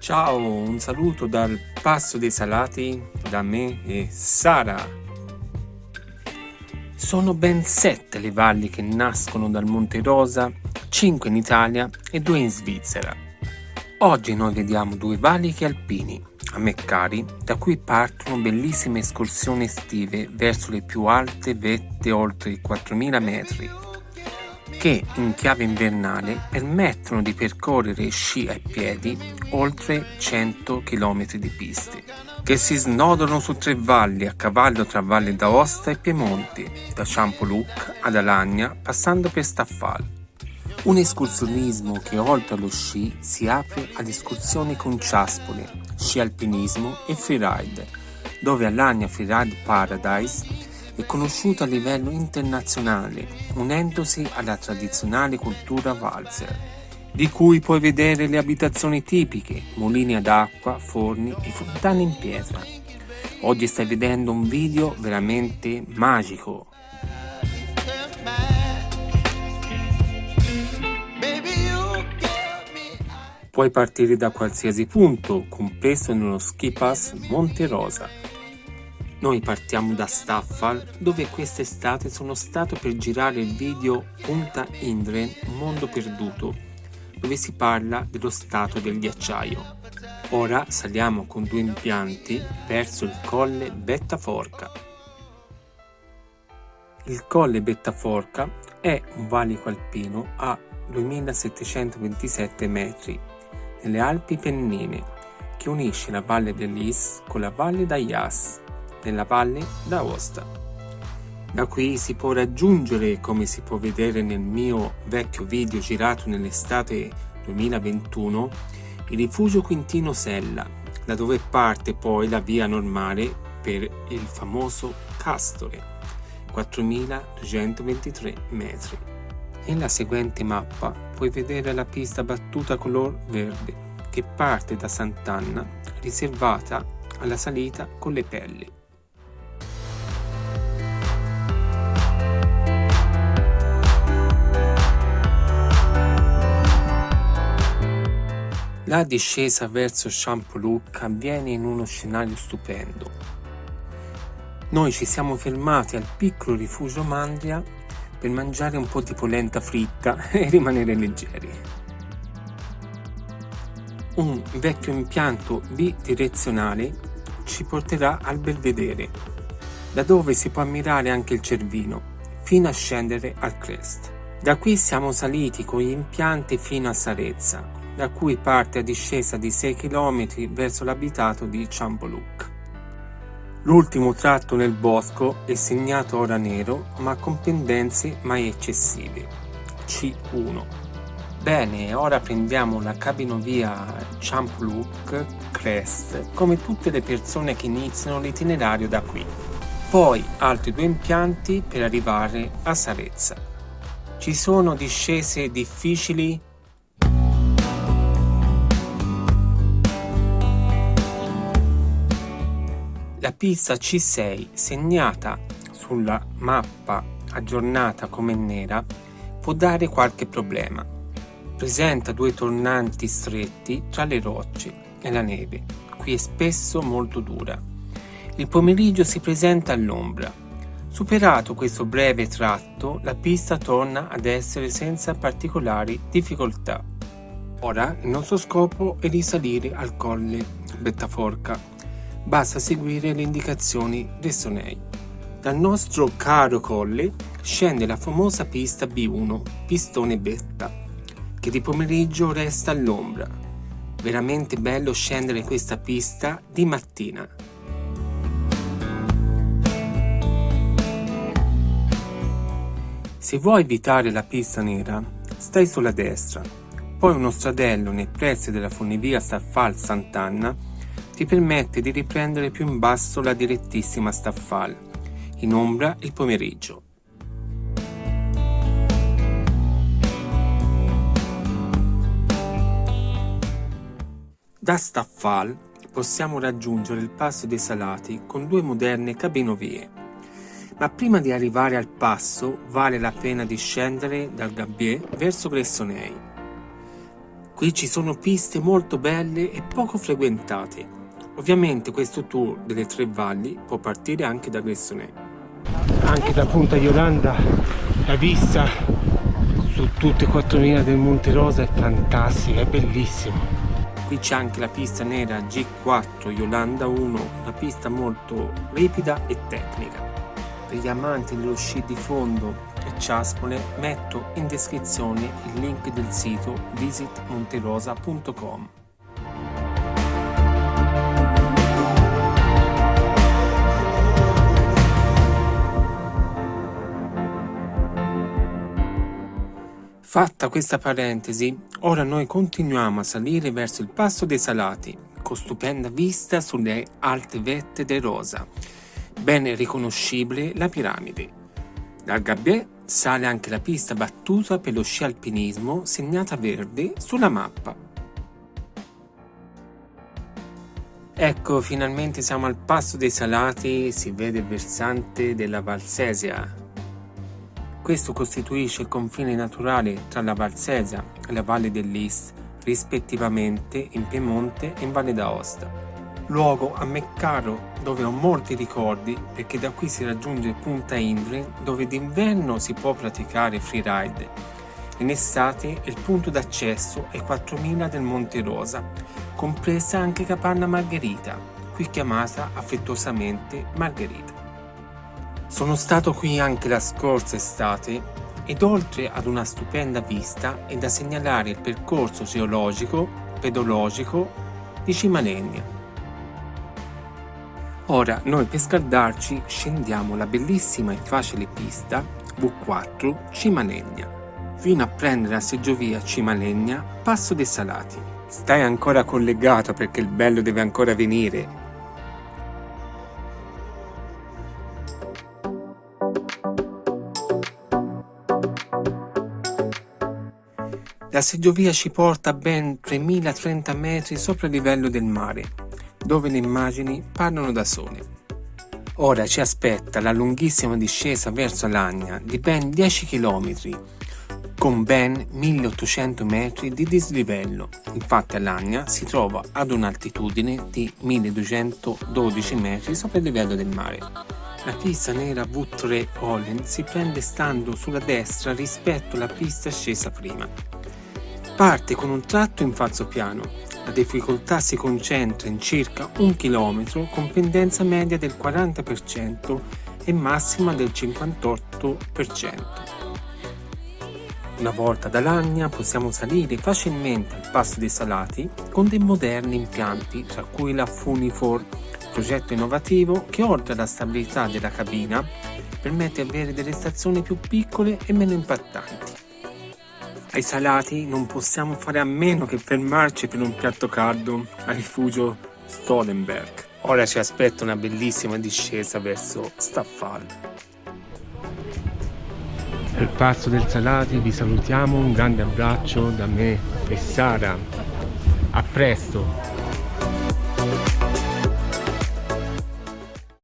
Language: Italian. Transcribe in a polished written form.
Ciao, un saluto dal Passo dei Salati da me e Sara. Sono ben 7 le valli che nascono dal Monte Rosa, 5 in Italia e 2 in Svizzera. Oggi noi vediamo 2 valichi alpini, a me cari, da cui partono bellissime escursioni estive verso le più alte vette oltre i 4000 metri, che in chiave invernale permettono di percorrere sci a piedi oltre 100 km di piste, che si snodano su 3 valli a cavallo tra Valle d'Aosta e Piemonte, da Champoluc ad Alagna passando per Staffal. Un escursionismo che oltre allo sci si apre ad escursioni con ciaspole, sci alpinismo e freeride, dove Alagna Freeride Paradise è conosciuta a livello internazionale, unendosi alla tradizionale cultura valzer, di cui puoi vedere le abitazioni tipiche, mulini ad acqua, forni e fontane in pietra. Oggi stai vedendo un video veramente magico. Puoi partire da qualsiasi punto, compreso nello ski pass Monte Rosa. Noi partiamo da Staffal, dove quest'estate sono stato per girare il video Punta Indre, Mondo Perduto, dove si parla dello stato del ghiacciaio. Ora saliamo con 2 impianti verso il Colle Bettaforca. Il Colle Bettaforca è un valico alpino a 2727 metri nelle Alpi Pennine, che unisce la Valle dell'Is con la Valle d'Aias nella Valle d'Aosta. Da qui si può raggiungere, come si può vedere nel mio vecchio video girato nell'estate 2021, il rifugio Quintino Sella, da dove parte poi la via normale per il famoso Castore, 4223 metri. Nella seguente mappa puoi vedere la pista battuta color verde che parte da Sant'Anna, riservata alla salita con le pelli. La discesa verso Champoluc avviene in uno scenario stupendo. Noi ci siamo fermati al piccolo rifugio Mandria per mangiare un po' di polenta fritta e rimanere leggeri. Un vecchio impianto bidirezionale ci porterà al Belvedere, da dove si può ammirare anche il Cervino, fino a scendere al Crest. Da qui siamo saliti con gli impianti fino a Sarezza, da cui parte a discesa di 6 km verso l'abitato di Champoluc. L'ultimo tratto nel bosco è segnato ora nero, ma con pendenze mai eccessive. C1. Bene, ora prendiamo la cabinovia Champoluc Crest, come tutte le persone che iniziano l'itinerario da qui. Poi altri 2 impianti per arrivare a Sarezza. Ci sono discese difficili? La pista C6, segnata sulla mappa aggiornata come nera, può dare qualche problema. Presenta 2 tornanti stretti tra le rocce e la neve, qui è spesso molto dura. Il pomeriggio si presenta all'ombra. Superato questo breve tratto, la pista torna ad essere senza particolari difficoltà. Ora il nostro scopo è risalire al Colle Bettaforca. Basta seguire le indicazioni Ressonei. Dal nostro caro colle scende la famosa pista B1, Pistone Betta, che di pomeriggio resta all'ombra. Veramente bello scendere questa pista di mattina. Se vuoi evitare la pista nera, stai sulla destra, poi uno stradello nei pressi della funivia Staffal Sant'Anna ti permette di riprendere più in basso la direttissima Staffal, in ombra il pomeriggio. Da Staffal possiamo raggiungere il Passo dei Salati con 2 moderne cabinovie, ma prima di arrivare al passo vale la pena di scendere dal Gabbier verso Gressonei. Qui ci sono piste molto belle e poco frequentate. Ovviamente questo tour delle 3 valli può partire anche da Gressonè. Anche da Punta Iolanda la vista su tutte e 4 linee del Monte Rosa è fantastica, è bellissimo. Qui c'è anche la pista nera G4 Iolanda 1, una pista molto ripida e tecnica. Per gli amanti dello sci di fondo e ciaspole metto in descrizione il link del sito visitmonterosa.com. Fatta questa parentesi, ora noi continuiamo a salire verso il Passo dei Salati, con stupenda vista sulle alte vette del Rosa, ben riconoscibile la piramide. Dal Gabbiè sale anche la pista battuta per lo sci alpinismo segnata verde sulla mappa. Ecco, finalmente siamo al Passo dei Salati e si vede il versante della Valsesia. Questo costituisce il confine naturale tra la Valsesia e la Valle dell'Ist, rispettivamente in Piemonte e in Valle d'Aosta. Luogo a me caro, dove ho molti ricordi perché da qui si raggiunge Punta Indre, dove d'inverno si può praticare freeride. In estate è il punto d'accesso ai 4000 del Monte Rosa, compresa anche Capanna Margherita, qui chiamata affettuosamente Margherita. Sono stato qui anche la scorsa estate ed oltre ad una stupenda vista è da segnalare il percorso geologico, pedologico di Cimalegna. Ora noi per scaldarci scendiamo la bellissima e facile pista V4 Cimalegna, fino a prendere la seggiovia Cimalegna Passo dei Salati. Stai ancora collegato perché il bello deve ancora venire. La seggiovia ci porta a ben 3030 metri sopra il livello del mare, dove le immagini parlano da sole. Ora ci aspetta la lunghissima discesa verso Alagna di ben 10 km, con ben 1800 metri di dislivello. Infatti Alagna si trova ad un'altitudine di 1212 metri sopra il livello del mare. La pista nera V3 Holland si prende stando sulla destra rispetto alla pista scesa prima. Parte con un tratto in falso piano. La difficoltà si concentra in circa 1 km con pendenza media del 40% e massima del 58%. Una volta ad Alagna possiamo salire facilmente al Passo dei Salati con dei moderni impianti, tra cui la Funifor, progetto innovativo che oltre alla stabilità della cabina permette di avere delle stazioni più piccole e meno impattanti. Ai Salati non possiamo fare a meno che fermarci per un piatto caldo al rifugio Stolenberg. Ora ci aspetta una bellissima discesa verso Staffal. Al Passo del Salati vi salutiamo, un grande abbraccio da me e Sara. A presto!